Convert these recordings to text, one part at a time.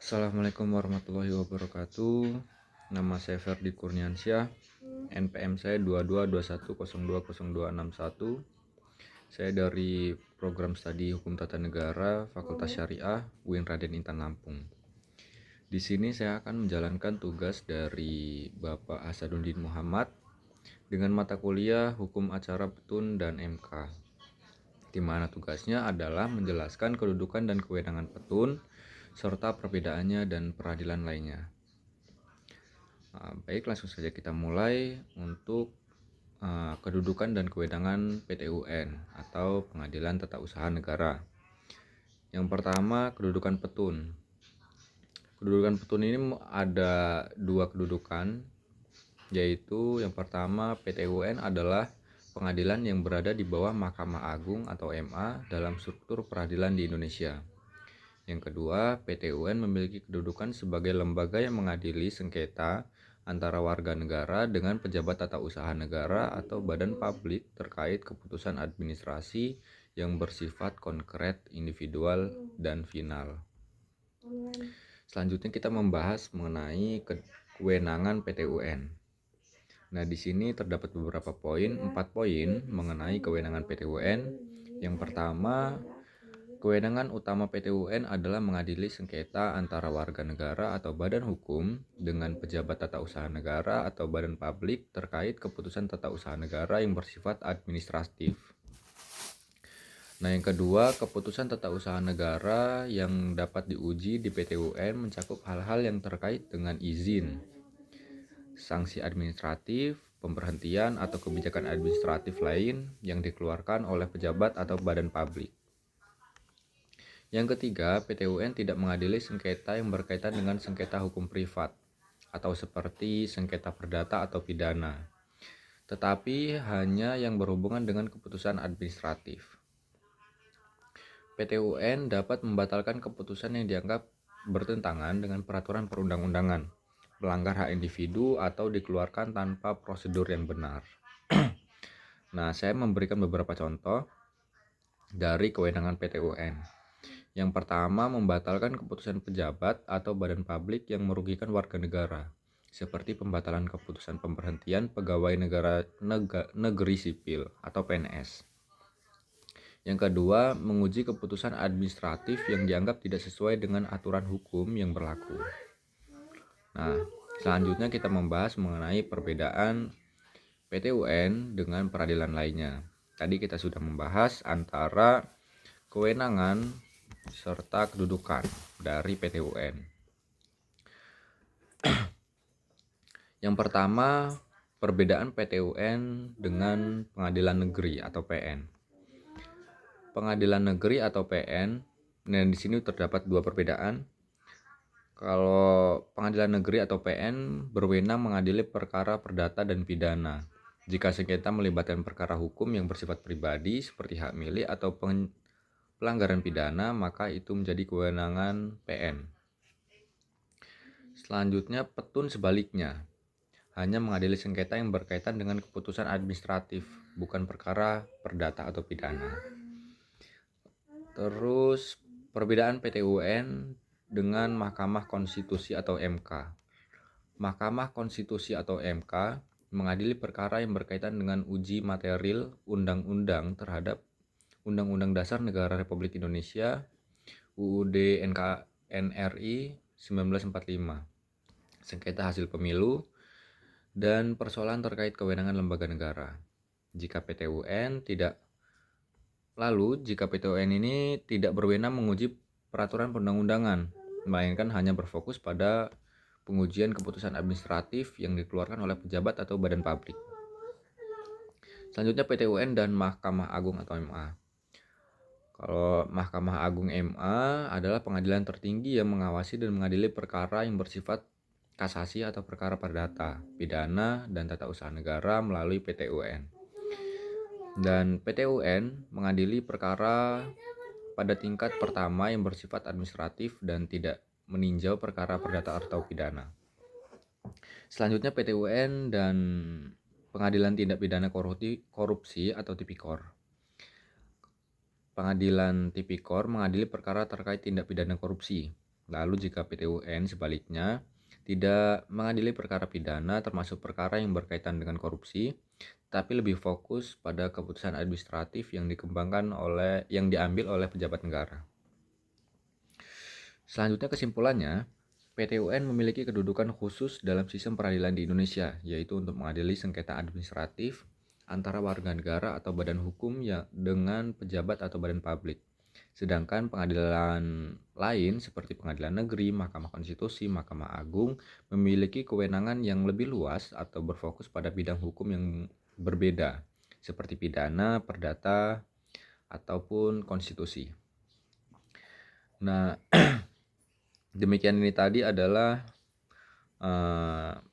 Assalamualaikum warahmatullahi wabarakatuh. Nama saya Ferdi Kurniansyah. NPM saya 2221020261. Saya dari program studi Hukum Tata Negara Fakultas Syariah UIN Raden Intan Lampung. Di sini saya akan menjalankan tugas dari Bapak Hasanuddin Muhammad dengan mata kuliah Hukum Acara Petun dan MK, di mana tugasnya adalah menjelaskan kedudukan dan kewenangan petun serta perbedaannya dan peradilan lainnya. Baik, langsung saja kita mulai untuk kedudukan dan kewenangan PTUN atau Pengadilan Tata Usaha Negara. Yang pertama, kedudukan petun. Kedudukan petun ini ada dua kedudukan, yaitu yang pertama, PTUN adalah pengadilan yang berada di bawah Mahkamah Agung atau MA dalam struktur peradilan di Indonesia. Yang kedua, PTUN memiliki kedudukan sebagai lembaga yang mengadili sengketa antara warga negara dengan pejabat tata usaha negara atau badan publik terkait keputusan administrasi yang bersifat konkret, individual, dan final. Selanjutnya kita membahas mengenai kewenangan PTUN. Nah, di sini terdapat beberapa poin, 4 poin mengenai kewenangan PTUN. Yang pertama, kewenangan utama PTUN adalah mengadili sengketa antara warga negara atau badan hukum dengan pejabat tata usaha negara atau badan publik terkait keputusan tata usaha negara yang bersifat administratif. Nah, yang kedua, keputusan tata usaha negara yang dapat diuji di PTUN mencakup hal-hal yang terkait dengan izin, sanksi administratif, pemberhentian atau kebijakan administratif lain yang dikeluarkan oleh pejabat atau badan publik. Yang ketiga, PTUN tidak mengadili sengketa yang berkaitan dengan sengketa hukum privat atau seperti sengketa perdata atau pidana, tetapi hanya yang berhubungan dengan keputusan administratif. PTUN dapat membatalkan keputusan yang dianggap bertentangan dengan peraturan perundang-undangan, melanggar hak individu atau dikeluarkan tanpa prosedur yang benar. Nah, saya memberikan beberapa contoh dari kewenangan PTUN. Yang pertama, membatalkan keputusan pejabat atau badan publik yang merugikan warga negara, seperti pembatalan keputusan pemberhentian pegawai negeri sipil atau PNS. Yang kedua, menguji keputusan administratif yang dianggap tidak sesuai dengan aturan hukum yang berlaku. Nah, selanjutnya kita membahas mengenai perbedaan PTUN dengan peradilan lainnya. Tadi kita sudah membahas antara kewenangan serta kedudukan dari PTUN. Yang pertama, perbedaan PTUN dengan pengadilan negeri atau PN. Pengadilan negeri atau PN, dan di sini terdapat dua perbedaan. Kalau pengadilan negeri atau PN berwenang mengadili perkara perdata dan pidana. Jika sengketa melibatkan perkara hukum yang bersifat pribadi seperti hak milik atau pelanggaran pidana, maka itu menjadi kewenangan PN. Selanjutnya, petun sebaliknya, hanya mengadili sengketa yang berkaitan dengan keputusan administratif, bukan perkara perdata atau pidana. Terus, perbedaan PTUN dengan Mahkamah Konstitusi atau MK. Mahkamah Konstitusi atau MK mengadili perkara yang berkaitan dengan uji material undang-undang terhadap Undang-Undang Dasar Negara Republik Indonesia UUD NRI 1945, sengketa hasil pemilu, dan persoalan terkait kewenangan lembaga negara. Jika PTUN ini tidak berwenang menguji peraturan perundang-undangan, melainkan hanya berfokus pada pengujian keputusan administratif yang dikeluarkan oleh pejabat atau badan publik. Selanjutnya, PTUN dan Mahkamah Agung atau MA. Kalau Mahkamah Agung MA adalah pengadilan tertinggi yang mengawasi dan mengadili perkara yang bersifat kasasi atau perkara perdata, pidana, dan tata usaha negara melalui PTUN. Dan PTUN mengadili perkara pada tingkat pertama yang bersifat administratif dan tidak meninjau perkara perdata atau pidana. Selanjutnya, PTUN dan Pengadilan Tindak Pidana Korupsi atau Tipikor. Pengadilan Tipikor mengadili perkara terkait tindak pidana korupsi. Lalu jika PT UN sebaliknya tidak mengadili perkara pidana termasuk perkara yang berkaitan dengan korupsi, tapi lebih fokus pada keputusan administratif yang diambil oleh pejabat negara. Selanjutnya kesimpulannya, PT UN memiliki kedudukan khusus dalam sistem peradilan di Indonesia, yaitu untuk mengadili sengketa administratif antara warga negara atau badan hukum dengan pejabat atau badan publik. Sedangkan pengadilan lain seperti pengadilan negeri, Mahkamah Konstitusi, Mahkamah Agung memiliki kewenangan yang lebih luas atau berfokus pada bidang hukum yang berbeda, seperti pidana, perdata, ataupun konstitusi. Nah, demikian ini tadi adalah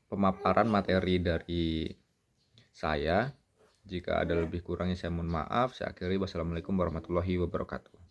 pemaparan materi dari saya. Jika ada lebih kurangnya saya mohon maaf. Saya akhiri. Wassalamualaikum warahmatullahi wabarakatuh.